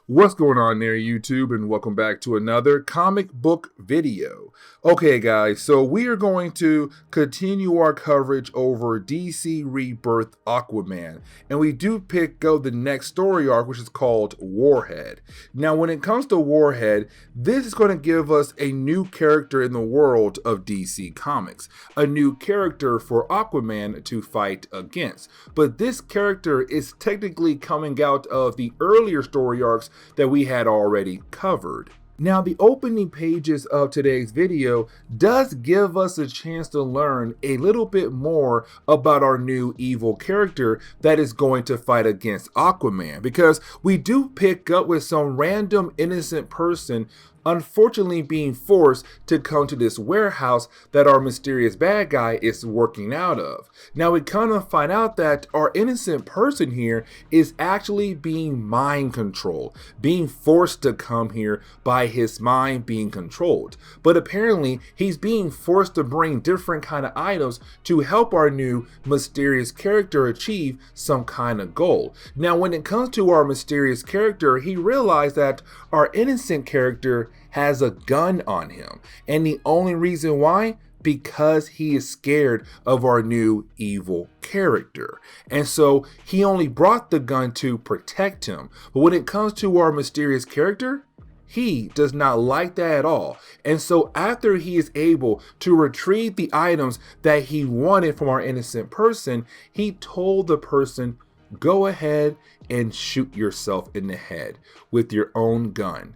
What's going on there, YouTube, and welcome back to another comic book video. Okay, guys, so we are going to continue our coverage over DC Rebirth Aquaman, and we do pick up the next story arc, which is called Warhead. Now, when it comes to Warhead, this is going to give us a new character in the world of DC Comics, a new character for Aquaman to fight against. But this character is technically coming out of the earlier story arcs that we had already covered. Now, the opening pages of today's video does give us a chance to learn a little bit more about our new evil character that is going to fight against Aquaman, because we do pick up with some random innocent person unfortunately being forced to come to this warehouse that our mysterious bad guy is working out of. Now we kind of find out that our innocent person here is actually being mind controlled, being forced to come here by his mind being controlled. But apparently he's being forced to bring different kind of items to help our new mysterious character achieve some kind of goal. Now when it comes to our mysterious character, he realized that our innocent character has a gun on him, and the only reason why, because he is scared of our new evil character. And so he only brought the gun to protect him. But when it comes to our mysterious character, he does not like that at all. And so after he is able to retrieve the items that he wanted from our innocent person, he told the person, go ahead and shoot yourself in the head with your own gun.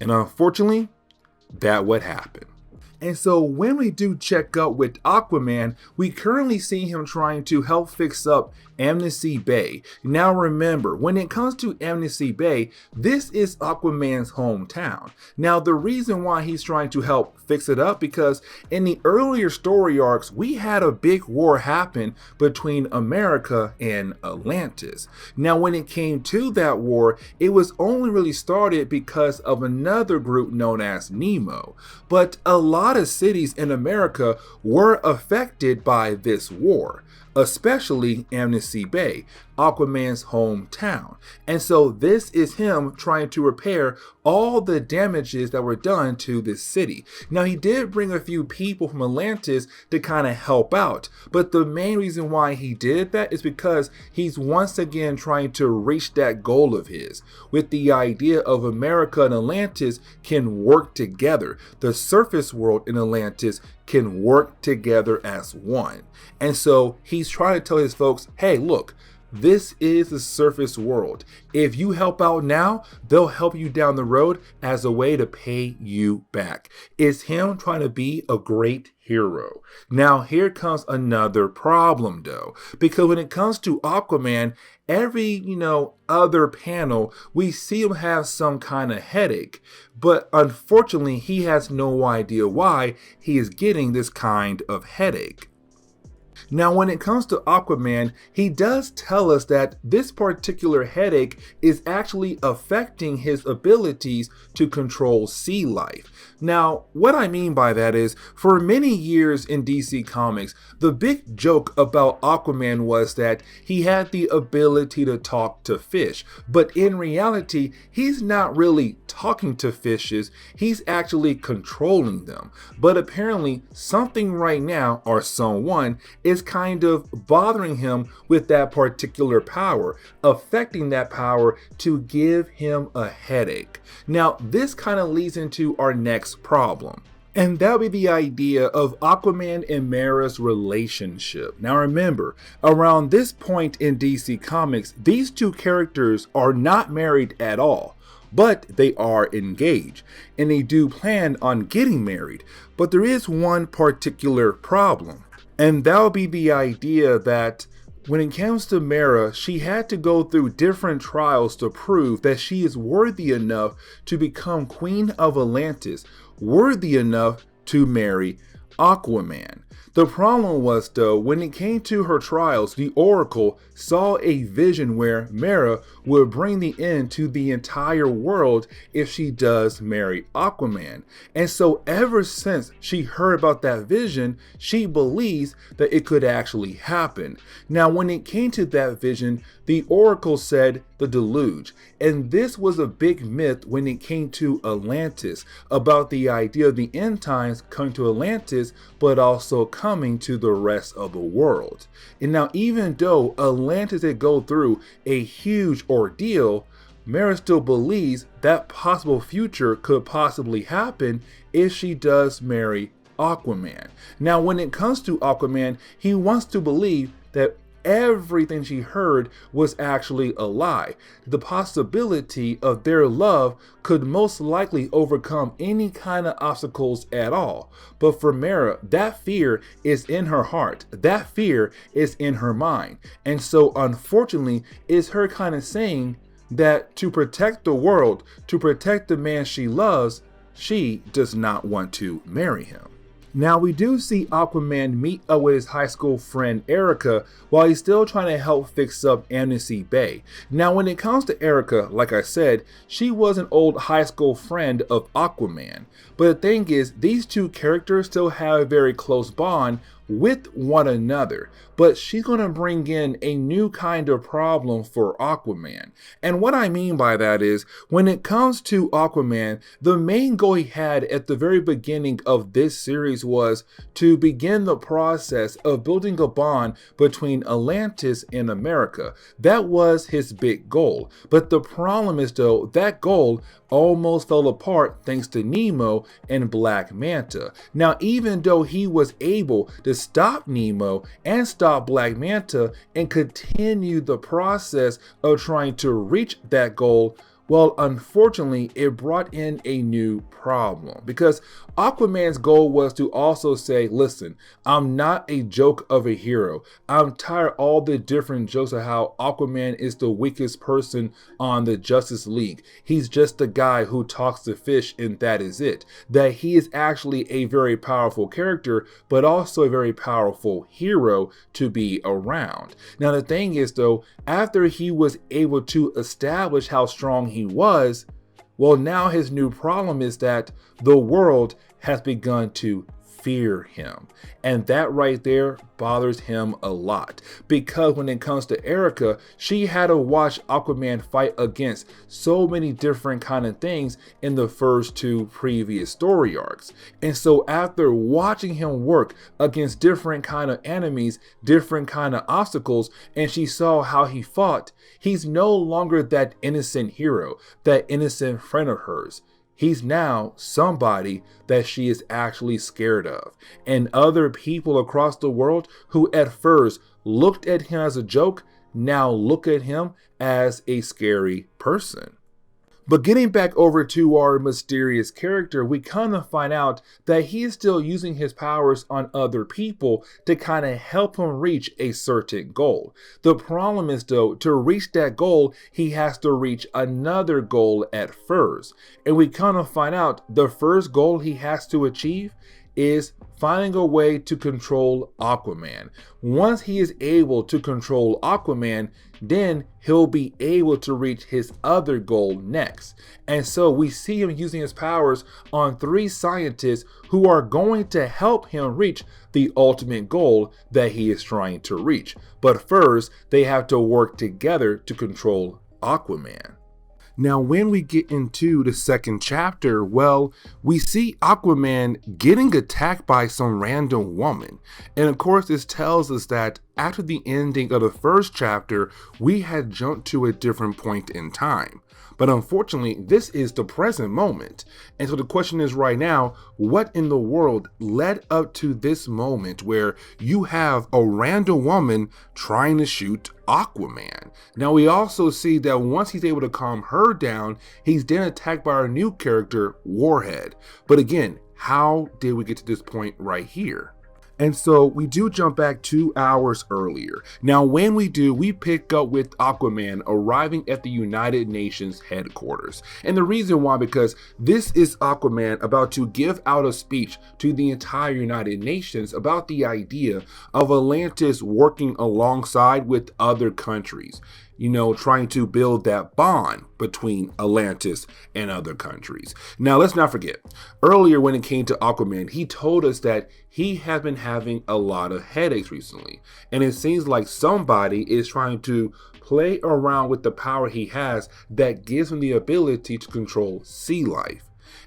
And unfortunately, that would happen. And so when we do check up with Aquaman, we currently see him trying to help fix up Amnesty Bay. Now remember, when it comes to Amnesty Bay, this is Aquaman's hometown. Now the reason why he's trying to help fix it up, because in the earlier story arcs, we had a big war happen between America and Atlantis. Now when it came to that war, it was only really started because of another group known as Nemo. But a lot of cities in America were affected by this war, especially Amnesty Bay, Aquaman's hometown. And so this is him trying to repair all the damages that were done to this city. Now he did bring a few people from Atlantis to kind of help out, but the main reason why he did that is because he's once again trying to reach that goal of his, with the idea of America and Atlantis can work together. The surface world in Atlantis can work together as one. And so he's trying to tell his folks, hey, look, this is the surface world. If you help out now, they'll help you down the road as a way to pay you back. It's him trying to be a great hero. Now here comes another problem though, because when it comes to Aquaman, every other panel we see him have some kind of headache, but unfortunately he has no idea why he is getting this kind of headache. Now when it comes to Aquaman, he does tell us that this particular headache is actually affecting his abilities to control sea life. Now what I mean by that is, for many years in DC Comics, the big joke about Aquaman was that he had the ability to talk to fish, but in reality he's not really talking to fishes, he's actually controlling them. But apparently something right now, or someone, is kind of bothering him with that particular power, affecting that power to give him a headache. Now this kind of leads into our next problem, and that would be the idea of Aquaman and Mara's relationship. Now remember, around this point in DC Comics, these two characters are not married at all, but they are engaged, and they do plan on getting married. But there is one particular problem, and that would be the idea that when it comes to Mara, she had to go through different trials to prove that she is worthy enough to become Queen of Atlantis, worthy enough to marry Aquaman. The problem was, though, when it came to her trials, the Oracle saw a vision where Mera would bring the end to the entire world if she does marry Aquaman. And so ever since she heard about that vision, she believes that it could actually happen. Now, when it came to that vision, the Oracle said the deluge. And this was a big myth when it came to Atlantis, about the idea of the end times coming to Atlantis, but also coming to the rest of the world. And now, even though Atlantis did go through a huge ordeal, Mera still believes that possible future could possibly happen if she does marry Aquaman. Now, when it comes to Aquaman, he wants to believe that everything she heard was actually a lie. The possibility of their love could most likely overcome any kind of obstacles at all. But for Mera, that fear is in her heart. That fear is in her mind. And so unfortunately, it's her kind of saying that to protect the world, to protect the man she loves, she does not want to marry him. Now, we do see Aquaman meet up with his high school friend Erica while he's still trying to help fix up Amnesty Bay. Now, when it comes to Erica, like I said, she was an old high school friend of Aquaman. But the thing is, these two characters still have a very close bond with one another, but she's going to bring in a new kind of problem for Aquaman. And what I mean by that is, when it comes to Aquaman, the main goal he had at the very beginning of this series was to begin the process of building a bond between Atlantis and America. That was his big goal. But the problem is, though, that goal almost fell apart thanks to Nemo and Black Manta. Now, even though he was able to stop Nemo and stop Black Manta and continue the process of trying to reach that goal, well, unfortunately, it brought in a new problem, because Aquaman's goal was to also say, listen, I'm not a joke of a hero. I'm tired of all the different jokes of how Aquaman is the weakest person on the Justice League. He's just the guy who talks to fish and that is it. That he is actually a very powerful character, but also a very powerful hero to be around. Now, the thing is, though, after he was able to establish how strong he was, well, now his new problem is that the world has begun to fear him. And that right there bothers him a lot, because when it comes to Erica, she had to watch Aquaman fight against so many different kind of things in the first two previous story arcs. And so after watching him work against different kind of enemies, different kind of obstacles, and she saw how he fought, he's no longer that innocent hero, that innocent friend of hers. He's now somebody that she is actually scared of. And other people across the world who at first looked at him as a joke, now look at him as a scary person. But getting back over to our mysterious character, we kind of find out that he is still using his powers on other people to kind of help him reach a certain goal. The problem is, though, to reach that goal, he has to reach another goal at first. And we kind of find out the first goal he has to achieve is finding a way to control Aquaman. Once he is able to control Aquaman, then he'll be able to reach his other goal next. And so we see him using his powers on 3 scientists who are going to help him reach the ultimate goal that he is trying to reach. But first, they have to work together to control Aquaman. Now, when we get into the second chapter, well, we see Aquaman getting attacked by some random woman. And of course, this tells us that after the ending of the first chapter, we had jumped to a different point in time. But unfortunately, this is the present moment. And so the question is right now, what in the world led up to this moment where you have a random woman trying to shoot Aquaman? Now, we also see that once he's able to calm her down, he's then attacked by our new character, Warhead. But again, how did we get to this point right here? And so we do jump back 2 hours earlier. Now, when we do, we pick up with Aquaman arriving at the United Nations headquarters. And the reason why, because this is Aquaman about to give out a speech to the entire United Nations about the idea of Atlantis working alongside with other countries. You know, trying to build that bond between Atlantis and other countries. Now, let's not forget, earlier when it came to Aquaman, he told us that he has been having a lot of headaches recently. And it seems like somebody is trying to play around with the power he has that gives him the ability to control sea life.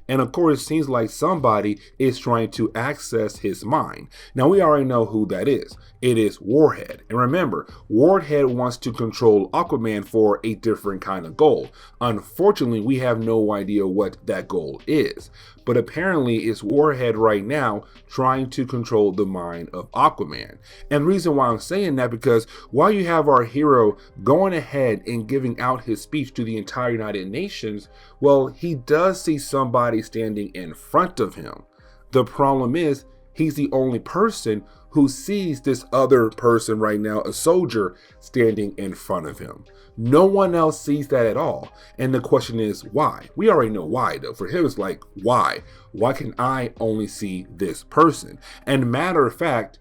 And of course, it seems like somebody is trying to access his mind. Now, we already know who that is. It is Warhead. And remember, Warhead wants to control Aquaman for a different kind of goal. Unfortunately, we have no idea what that goal is. But apparently, it's Warhead right now trying to control the mind of Aquaman. And the reason why I'm saying that, because while you have our hero going ahead and giving out his speech to the entire United Nations, well, he does see somebody standing in front of him. The problem is, he's the only person who sees this other person right now, a soldier, standing in front of him. No one else sees that at all. And the question is, why? We already know why, though. For him, it's like, why? Why can I only see this person? And matter of fact,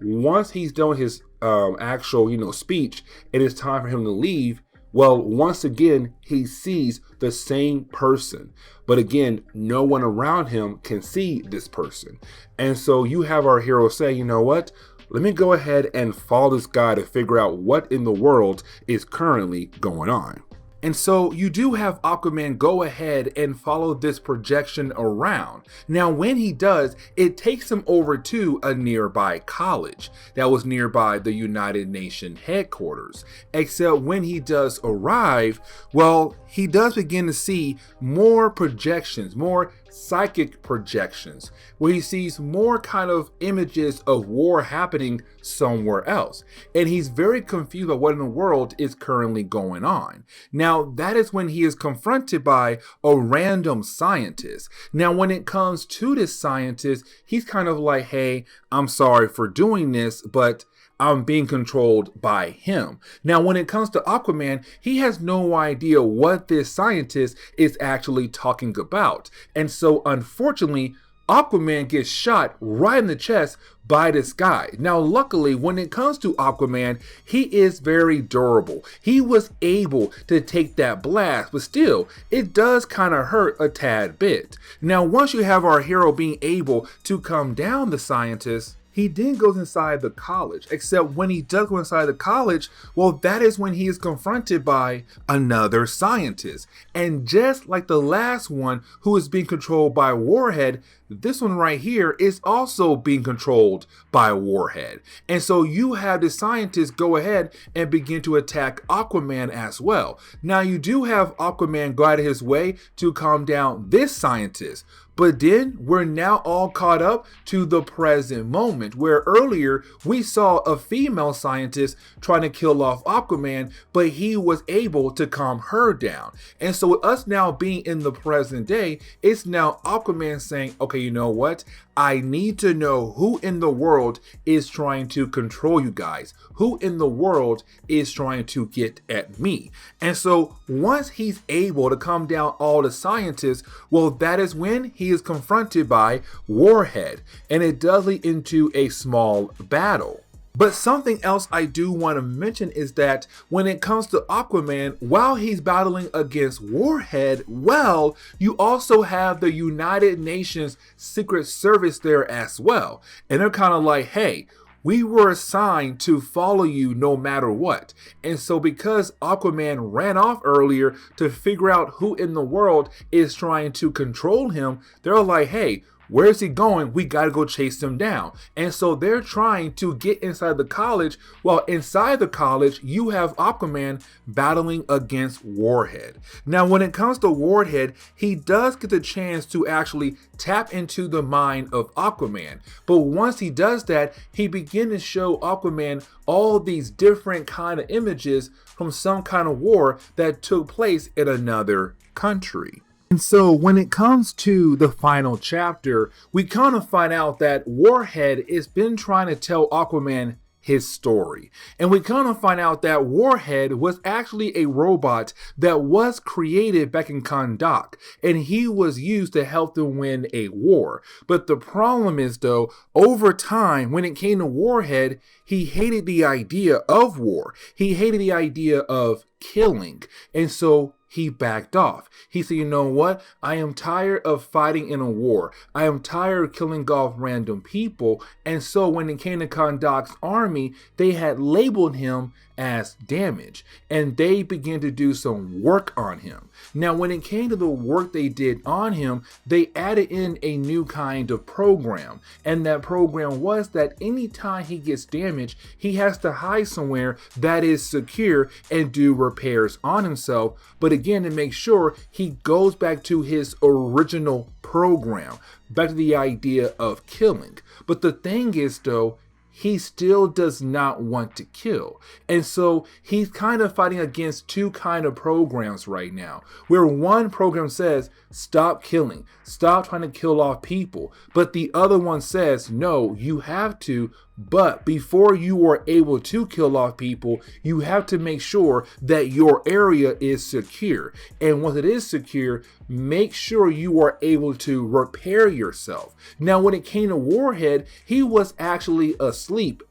once he's done his actual, speech, it is time for him to leave. Well, once again, he sees the same person. But again, no one around him can see this person. And so you have our hero say, you know what? Let me go ahead and follow this guy to figure out what in the world is currently going on. And so you do have Aquaman go ahead and follow this projection around. Now, when he does, it takes him over to a nearby college that was nearby the United Nations headquarters. Except when he does arrive, well, he does begin to see more projections, more psychic projections, where he sees more kind of images of war happening somewhere else. And he's very confused about what in the world is currently going on. Now, that is when he is confronted by a random scientist. Now, when it comes to this scientist, he's kind of like, hey, I'm sorry for doing this, but I'm being controlled by him. Now, when it comes to Aquaman, he has no idea what this scientist is actually talking about. And so, unfortunately, Aquaman gets shot right in the chest by this guy. Now, luckily, when it comes to Aquaman, he is very durable. He was able to take that blast, but still, it does kind of hurt a tad bit. Now, once you have our hero being able to come down the scientist, he then goes inside the college, except when he does go inside the college, well, that is when he is confronted by another scientist. And just like the last one who is being controlled by Warhead, this one right here is also being controlled by Warhead. And so you have the scientist go ahead and begin to attack Aquaman as well. Now, you do have Aquaman go out of his way to calm down this scientist. But then we're now all caught up to the present moment, where earlier we saw a female scientist trying to kill off Aquaman, but he was able to calm her down. And so with us now being in the present day, it's now Aquaman saying, okay, you know what? I need to know who in the world is trying to control you guys. Who in the world is trying to get at me? And so once he's able to calm down all the scientists, well, that is when he is confronted by Warhead. And it does lead into a small battle. But something else I do want to mention is that when it comes to Aquaman, while he's battling against Warhead, well, you also have the United Nations Secret Service there as well. And they're kind of like, hey, we were assigned to follow you no matter what. And so because Aquaman ran off earlier to figure out who in the world is trying to control him, they're like, hey, where's he going? We gotta go chase him down. And so they're trying to get inside the college. Well, inside the college, you have Aquaman battling against Warhead. Now, when it comes to Warhead, he does get the chance to actually tap into the mind of Aquaman. But once he does that, he begins to show Aquaman all these different kind of images from some kind of war that took place in another country. And so when it comes to the final chapter, we kind of find out that Warhead has been trying to tell Aquaman his story. And we kind of find out that Warhead was actually a robot that was created back in Kahndaq, and he was used to help them win a war. But the problem is, though, over time, when it came to Warhead, he hated the idea of war. He hated the idea of killing. And so he backed off. He said, you know what? I am tired of fighting in a war. I am tired of killing off random people. And so when it came to Kahndaq's army, they had labeled him as damage, and they began to do some work on him. Now, when it came to the work they did on him, they added in a new kind of program, and that program was that anytime he gets damaged, he has to hide somewhere that is secure and do repairs on himself, but again, to make sure he goes back to his original program, back to the idea of killing. But the thing is, though, he still does not want to kill. And so he's kind of fighting against two kind of programs right now, where one program says, stop killing, stop trying to kill off people. But the other one says, no, you have to, but before you are able to kill off people, you have to make sure that your area is secure. And once it is secure, make sure you are able to repair yourself. Now, when it came to Warhead, he was actually asleep,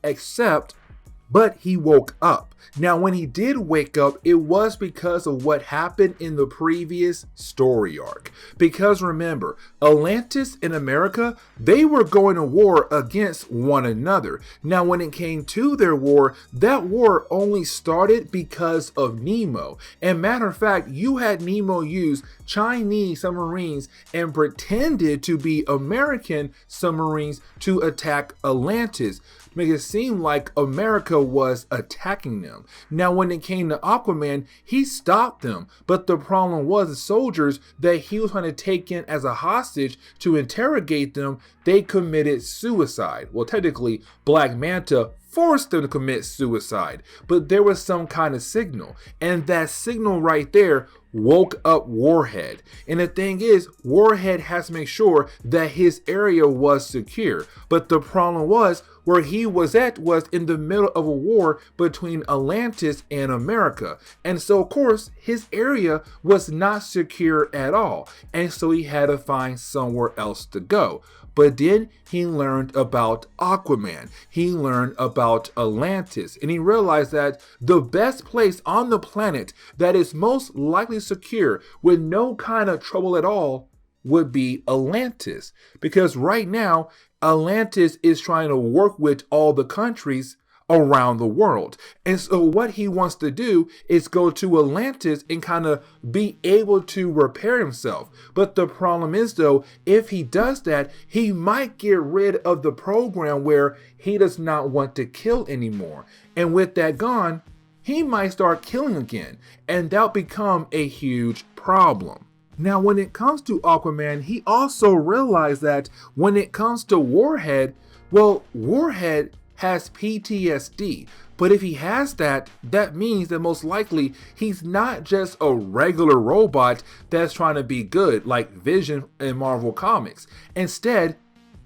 but he woke up. Now, when he did wake up, it was because of what happened in the previous story arc. Because remember, Atlantis and America, they were going to war against one another. Now, when it came to their war, that war only started because of Nemo. And matter of fact, you had Nemo use Chinese submarines and pretended to be American submarines to attack Atlantis, make it seem like America was attacking them. Now, when it came to Aquaman, he stopped them, but the problem was the soldiers that he was trying to take in as a hostage to interrogate them, they committed suicide. Well, technically, Black Manta forced them to commit suicide, but there was some kind of signal, and that signal right there woke up Warhead. And the thing is, Warhead has to make sure that his area was secure, but the problem was where he was at was in the middle of a war between Atlantis and America, and so of course his area was not secure at all, and so he had to find somewhere else to go. But then he learned about Aquaman, he learned about Atlantis, and he realized that the best place on the planet that is most likely secure with no kind of trouble at all would be Atlantis. Because right now, Atlantis is trying to work with all the countries around the world. And so what he wants to do is go to Atlantis and kind of be able to repair himself. But the problem is, though, if he does that, he might get rid of the program where he does not want to kill anymore. And with that gone, he might start killing again, and that'll become a huge problem. Now, when it comes to Aquaman, he also realized that when it comes to Warhead, well, Warhead has PTSD, but if he has that, that means that most likely he's not just a regular robot that's trying to be good like Vision in Marvel Comics. Instead,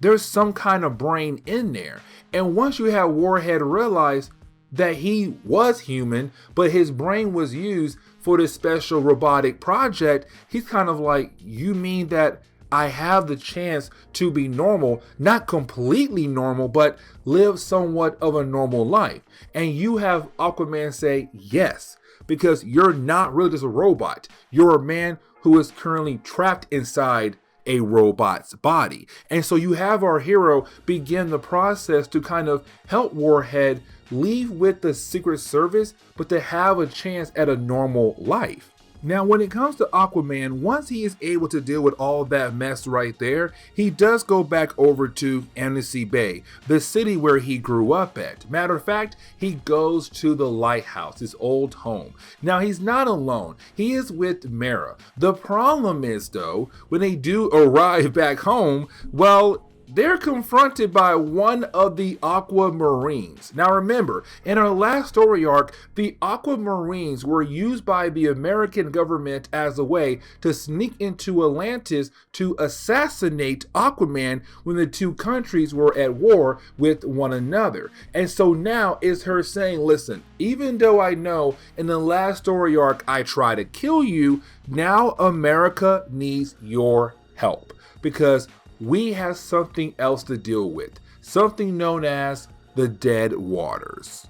there's some kind of brain in there. And once you have Warhead realize that he was human, but his brain was used for this special robotic project, he's kind of like, you mean that I have the chance to be normal, not completely normal, but live somewhat of a normal life? And you have Aquaman say yes, because you're not really just a robot. You're a man who is currently trapped inside a robot's body. And so you have our hero begin the process to kind of help Warhead leave with the Secret Service, but to have a chance at a normal life. Now, when it comes to Aquaman, once he is able to deal with all that mess right there, he does go back over to Annecy Bay, the city where he grew up at. Matter of fact, he goes to the lighthouse, his old home. Now, he's not alone. He is with Mera. The problem is, though, when they do arrive back home, well, they're confronted by one of the Aquamarines. Now remember, in our last story arc, the Aquamarines were used by the American government as a way to sneak into Atlantis to assassinate Aquaman when the two countries were at war with one another. And so now is her saying, listen, even though I know in the last story arc I try to kill you, now America needs your help. Because we have something else to deal with, something known as the Dead Waters.